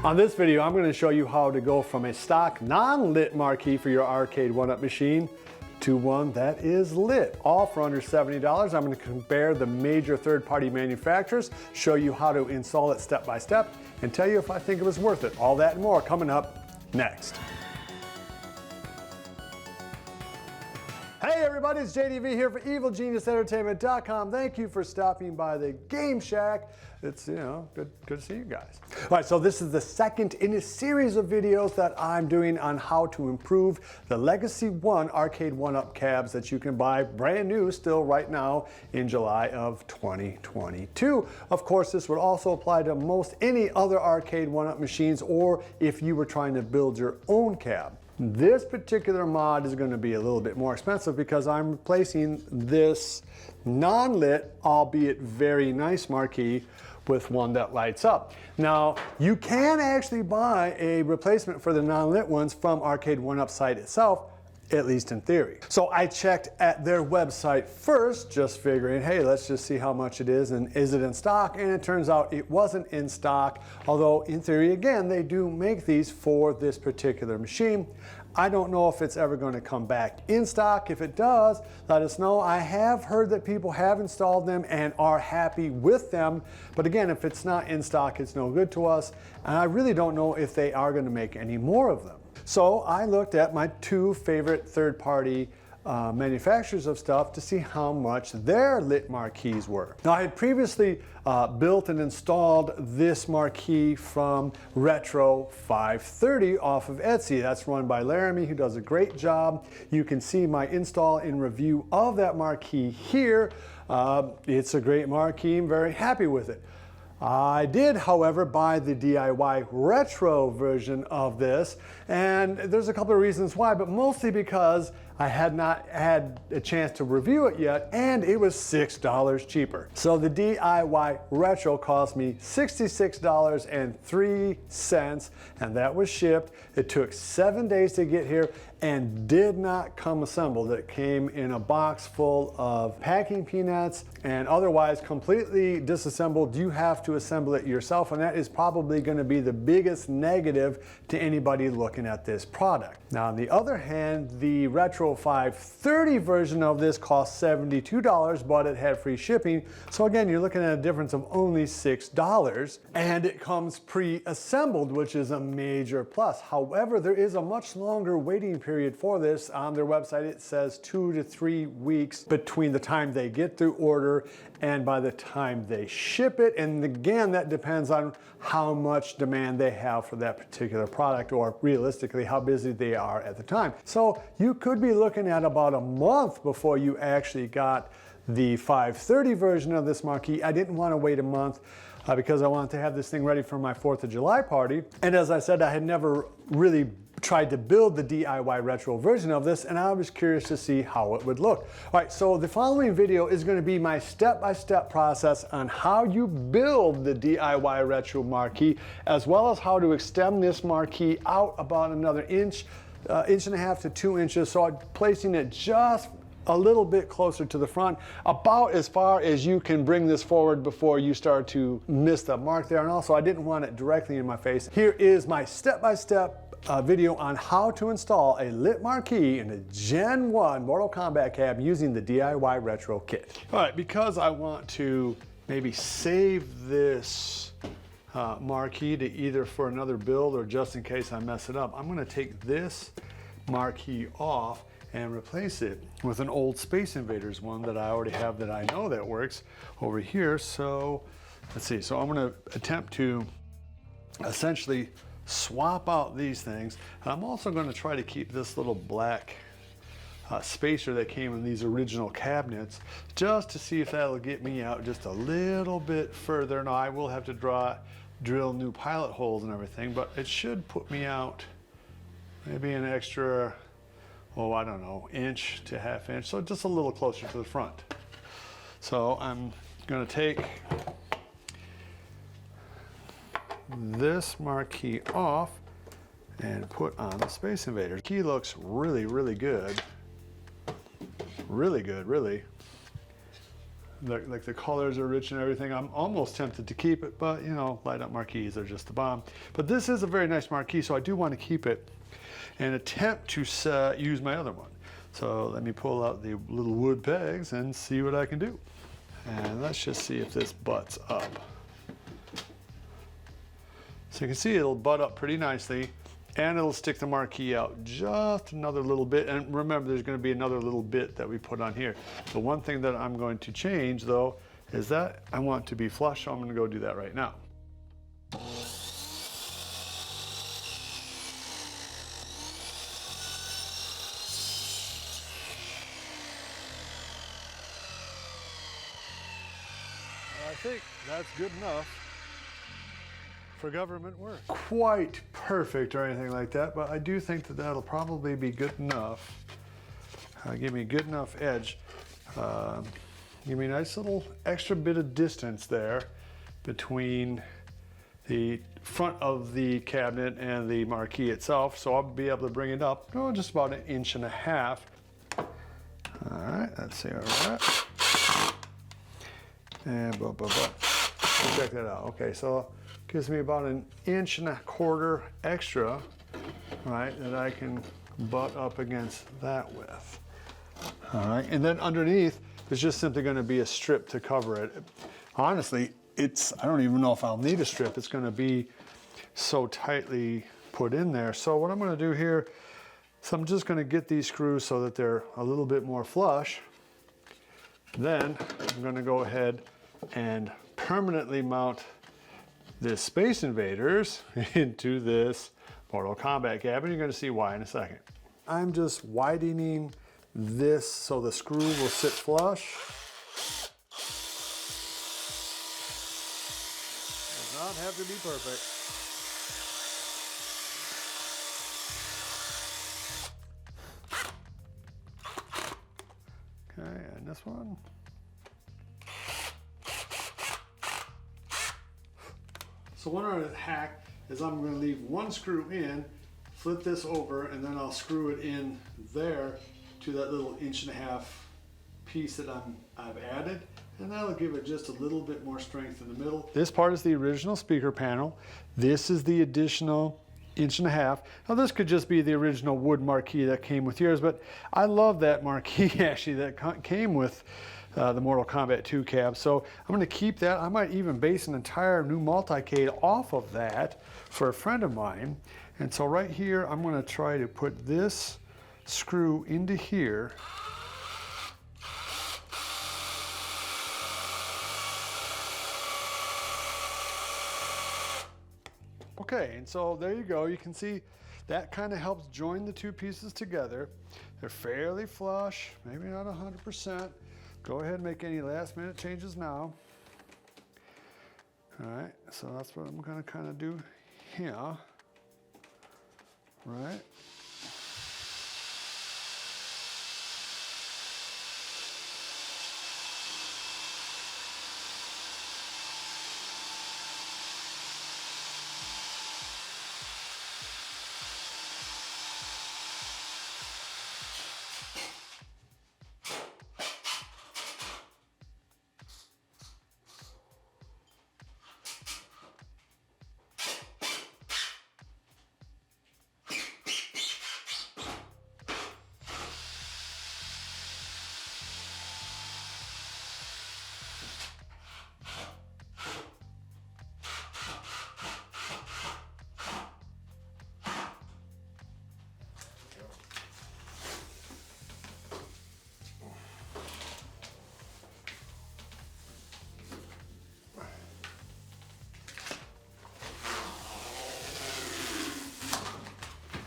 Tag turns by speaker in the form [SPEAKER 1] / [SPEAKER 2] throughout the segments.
[SPEAKER 1] On this video, I'm going to show you how to go from a stock non-lit marquee for your Arcade1up machine to one that is lit, all for under $70. I'm going to compare the major third-party manufacturers, show you how to install it step by step, and tell you if I think it was worth it. All that and more coming up next. Hey everybody, it's JDV here for EvilGeniusEntertainment.com. Thank you for stopping by the Game Shack. It's, good to see you guys. All right, so this is the second in a series of videos that I'm doing on how to improve the Legacy 1 Arcade1up cabs that you can buy brand new still right now in July of 2022. Of course, this would also apply to most any other Arcade1up machines, or if you were trying to build your own cab. This particular mod is going to be a little bit more expensive because I'm replacing this non-lit, albeit very nice marquee with one that lights up. Now, you can actually buy a replacement for the non-lit ones from Arcade1up site itself, at least in theory. So I checked at their website first, just figuring, hey, let's just see how much it is and is it in stock? And it turns out it wasn't in stock, although in theory, again, they do make these for this particular machine. I don't know if it's ever going to come back in stock. If it does, let us know. I have heard that people have installed them and are happy with them. But again, if it's not in stock, it's no good to us. And I really don't know if they are going to make any more of them. So I looked at my two favorite third-party manufacturers of stuff to see how much their lit marquees were. Now, I had previously built and installed this marquee from Retro 530 off of Etsy. That's run by Laramie, who does a great job. You can see my install and review of that marquee here. It's a great marquee. I'm very happy with it. I did, however, buy the DIY retro version of this, and there's a couple of reasons why, but mostly because I had not had a chance to review it yet, and it was $6 cheaper. So the DIY retro cost me $66.03, and that was shipped. It took 7 days to get here and did not come assembled. It came in a box full of packing peanuts and otherwise completely disassembled. You have to assemble it yourself, and that is probably going to be the biggest negative to anybody looking at this product. Now, on the other hand, the Retro 530 version of this cost $72, but it had free shipping. So again, you're looking at a difference of only $6, and it comes pre-assembled, which is a major plus. However, there is a much longer waiting period for this. On their website, it says 2 to 3 weeks between the time they get the order and by the time they ship it. And again, that depends on how much demand they have for that particular product, or realistically how busy they are at the time. So you could be looking at about a month before you actually got the 530 version of this marquee. I didn't want to wait a month because I wanted to have this thing ready for my 4th of July party. And as I said, I had never really tried to build the DIY retro version of this, and I was curious to see how it would look. All right, so the following video is going to be my step-by-step process on how you build the DIY retro marquee, as well as how to extend this marquee out about another inch and a half to 2 inches. So I'm placing it just a little bit closer to the front, about as far as you can bring this forward before you start to miss the mark there. And also, I didn't want it directly in my face. Here is my step-by-step video on how to install a lit marquee in a Gen 1 Mortal Kombat cab using the DIY retro kit. All right, because I want to maybe save this marquee to either for another build or just in case I mess it up, I'm going to take this marquee off and replace it with an old Space Invaders one that I already have that I know that works over here. So let's see. So I'm going to attempt to essentially swap out these things. And I'm also going to try to keep this little black spacer that came in these original cabinets, just to see if that'll get me out just a little bit further. Now, I will have to drill new pilot holes and everything, but it should put me out maybe an extra, oh, I don't know, inch to ½ inch, so just a little closer to the front. So I'm going to take this marquee off and put on the Space Invader. The key looks really, really good. Really good, really. like the colors are rich and everything. I'm almost tempted to keep it, but you know, light up marquees are just the bomb. But this is a very nice marquee, so I do want to keep it and attempt to use my other one. So let me pull out the little wood pegs and see what I can do. And let's just see if this butts up. So you can see it'll butt up pretty nicely, and it'll stick the marquee out just another little bit. And remember, there's going to be another little bit that we put on here. The one thing that I'm going to change, though, is that I want to be flush, so I'm going to go do that right now. I think that's good enough for government work. Quite perfect or anything like that, but I do think that that'll probably be good enough. Give me a good enough edge. Give me a nice little extra bit of distance there between the front of the cabinet and the marquee itself, so I'll be able to bring it up just about 1.5 inches. All right, let's see where we're at. And check that out. Okay, so gives me about 1.25 inches extra, right, that I can butt up against that with. All right, and then underneath, there's just simply going to be a strip to cover it. Honestly, I don't even know if I'll need a strip. It's going to be so tightly put in there. So what I'm going to do here is I'm just going to get these screws so that they're a little bit more flush. Then I'm going to go ahead and permanently mount the Space Invaders into this Mortal Kombat cabin. You're going to see why in a second. I'm just widening this so the screw will sit flush. Does not have to be perfect. Okay, and this one. So one other hack is I'm going to leave one screw in, flip this over, and then I'll screw it in there to that little 1.5 inch piece that I've added, and that'll give it just a little bit more strength in the middle. This part is the original speaker panel. This is the additional 1.5 inches. Now this could just be the original wood marquee that came with yours, but I love that marquee actually that came with the Mortal Kombat 2 cab. So I'm going to keep that. I might even base an entire new multicade off of that for a friend of mine. And so right here, I'm going to try to put this screw into here. Okay, and so there you go. You can see that kind of helps join the two pieces together. They're fairly flush, maybe not 100%. Go ahead and make any last minute changes now. All right, so that's what I'm gonna kind of do here, right?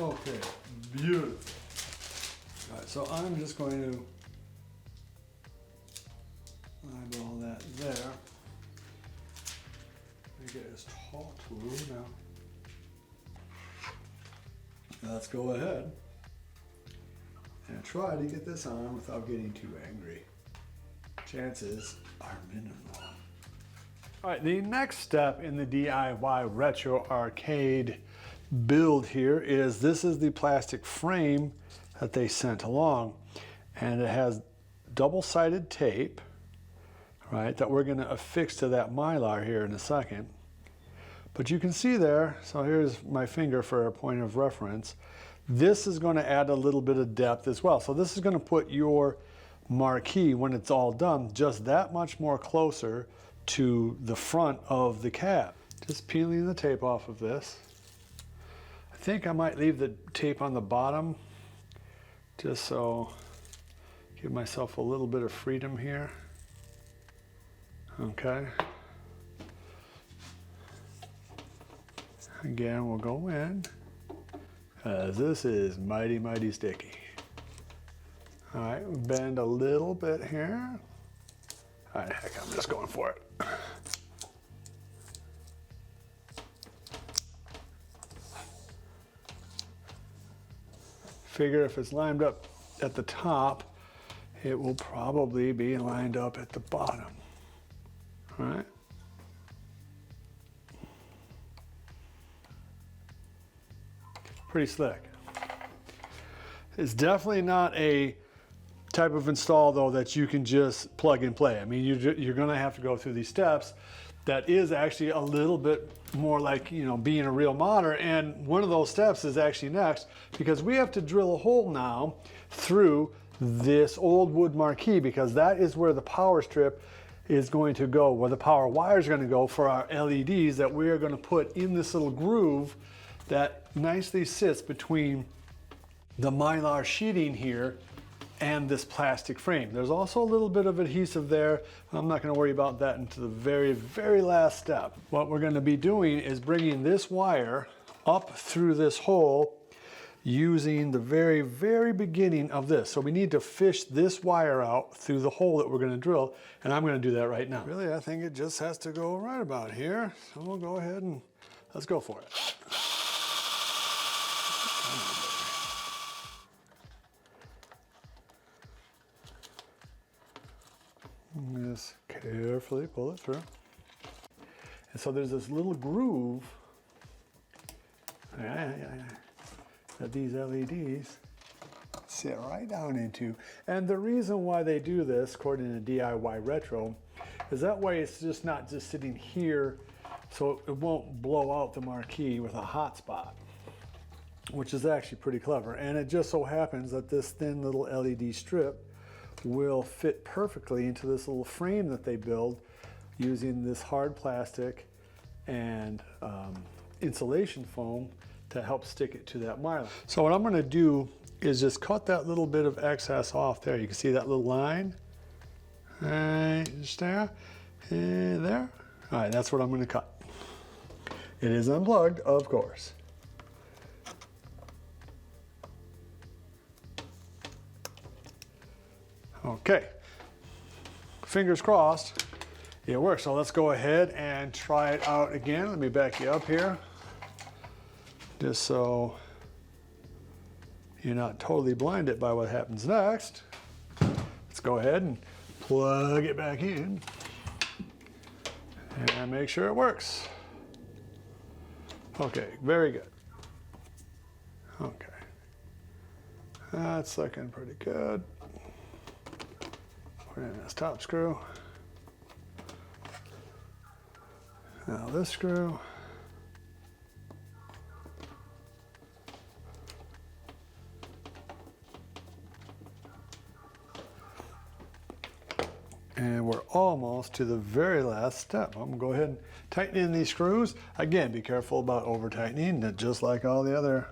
[SPEAKER 1] Okay, beautiful. All right, so I'm just going to eyeball that there. Make it as taut now. Let's go ahead and try to get this on without getting too angry. Chances are minimal. All right, the next step in the DIY retro arcade build here is this is the plastic frame that they sent along, and it has double-sided tape. right, that we're going to affix to that Mylar here in a second. But you can see there, so here's my finger for a point of reference. This is going to add a little bit of depth as well. So this is going to put your marquee, when it's all done, just that much more closer to the front of the cab. Just peeling the tape off of this. I think I might leave the tape on the bottom, just so give myself a little bit of freedom here. Okay. Again, we'll go in. This is mighty, mighty sticky. All right, bend a little bit here. All right, heck, I'm just going for it. Figure if it's lined up at the top, it will probably be lined up at the bottom. All right. Pretty slick. It's definitely not a type of install though that you can just plug and play. I mean, you're gonna have to go through these steps. That is actually a little bit more like, you know, being a real modder, and one of those steps is actually next, because we have to drill a hole now through this old wood marquee, because that is where the power strip is going to go, where the power wire is going to go for our LEDs that we are going to put in this little groove that nicely sits between the Mylar sheeting here and this plastic frame. There's also a little bit of adhesive there. I'm not going to worry about that until the very, very last step. What we're going to be doing is bringing this wire up through this hole using the very, very beginning of this. So we need to fish this wire out through the hole that we're going to drill, and I'm going to do that right now. Really, I think it just has to go right about here. So we'll go ahead and let's go for it. Just carefully pull it through. And so there's this little groove that these LEDs sit right down into. And the reason why they do this, according to DIY Retro, is that way it's just not just sitting here, so it won't blow out the marquee with a hot spot, which is actually pretty clever. And it just so happens that this thin little LED strip will fit perfectly into this little frame that they build using this hard plastic and insulation foam to help stick it to that Mylar. So what I'm going to do is just cut that little bit of excess off there. You can see that little line right just there and there. All right, that's what I'm going to cut. It is unplugged, of course. Okay, fingers crossed it works. So let's go ahead and try it out again. Let me back you up here, just so you're not totally blinded by what happens next. Let's go ahead and plug it back in and make sure it works. Okay, very good. Okay, that's looking pretty good. Put in this top screw. Now this screw. And we're almost to the very last step. I'm gonna go ahead and tighten in these screws. Again, be careful about over tightening, just like all the other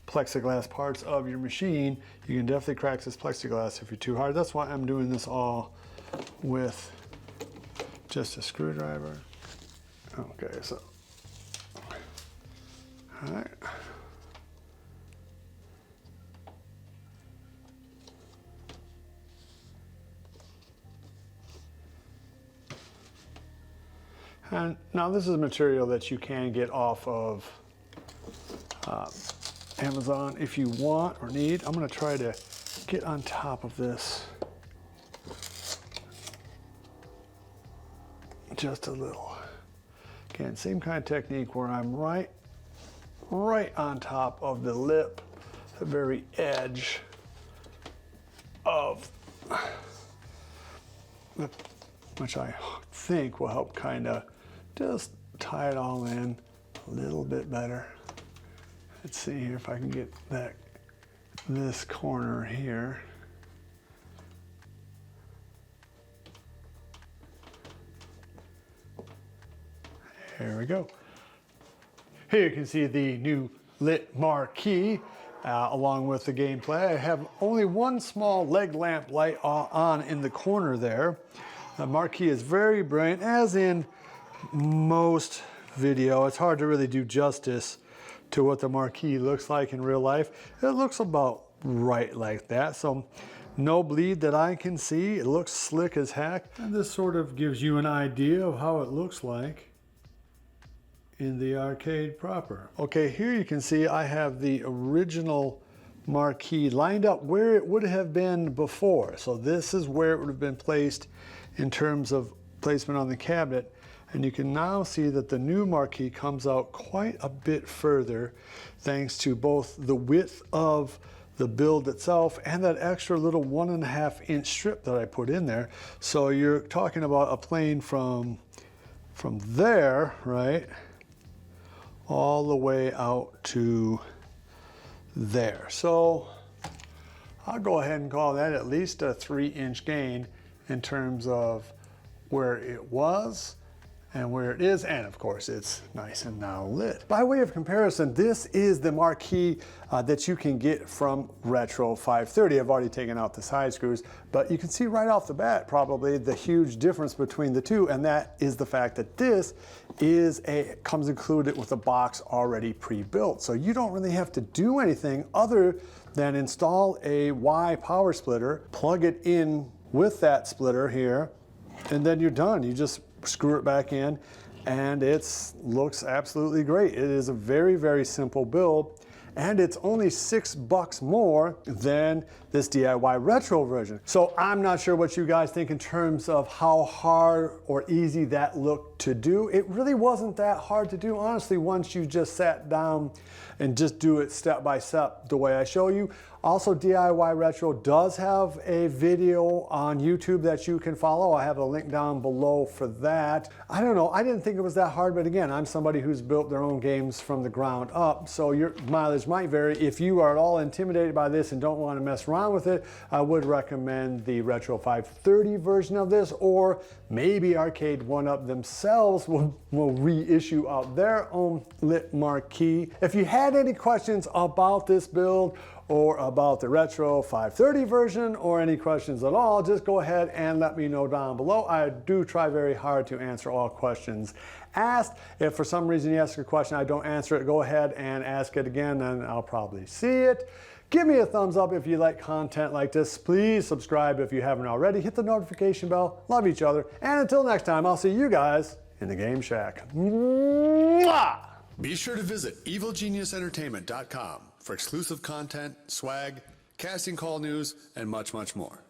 [SPEAKER 1] plexiglass parts of your machine. You can definitely crack this plexiglass if you're too hard. That's why I'm doing this all with just a screwdriver. Okay, so, all right. And now this is material that you can get off of Amazon if you want or need. I'm going to try to get on top of this just a little. Again, same kind of technique where I'm right on top of the lip, the very edge of which I think will help kind of just tie it all in a little bit better. Let's see here if I can get this corner here. There we go. Here you can see the new lit marquee along with the gameplay. I have only one small leg lamp light on in the corner there. The marquee is very bright, as in most video. It's hard to really do justice to what the marquee looks like in real life. It looks about right like that, so no bleed that I can see. It looks slick as heck. And this sort of gives you an idea of how it looks like in the arcade proper. Okay, here you can see I have the original marquee lined up where it would have been before. So this is where it would have been placed in terms of placement on the cabinet. And you can now see that the new marquee comes out quite a bit further thanks to both the width of the build itself and that extra little 1.5 inch strip that I put in there. So you're talking about a plane from there, right, all the way out to there. So I'll go ahead and call that at least a 3-inch gain in terms of where it was and where it is, and of course it's nice and now lit. By way of comparison, this is the marquee that you can get from Retro 530. I've already taken out the side screws, but you can see right off the bat probably the huge difference between the two, and that is the fact that this comes included with a box already pre-built. So you don't really have to do anything other than install a Y power splitter, plug it in with that splitter here, and then you're done. You just screw it back in and it looks absolutely great. It is a very, very simple build, and it's only $6 more than this DIY retro version. So I'm not sure what you guys think in terms of how hard or easy that looked to do. It really wasn't that hard to do, honestly, once you just sat down and just do it step by step the way I show you. Also, DIY Retro does have a video on YouTube that you can follow. I have a link down below for that. I don't know, I didn't think it was that hard, but again, I'm somebody who's built their own games from the ground up, so your mileage might vary. If you are at all intimidated by this and don't want to mess around with it, I would recommend the Retro 530 version of this, or maybe Arcade1up themselves will reissue out their own lit marquee. If you had any questions about this build or about the Retro 530 version, or any questions at all, just go ahead and let me know down below. I do try very hard to answer all questions asked. If for some reason you ask a question I don't answer it, go ahead and ask it again and I'll probably see it. Give me a thumbs up if you like content like this. Please subscribe if you haven't already. Hit the notification bell. Love each other. And until next time, I'll see you guys in the Game Shack. Mwah! Be sure to visit evilgeniusentertainment.com for exclusive content, swag, casting call news, and much, much more.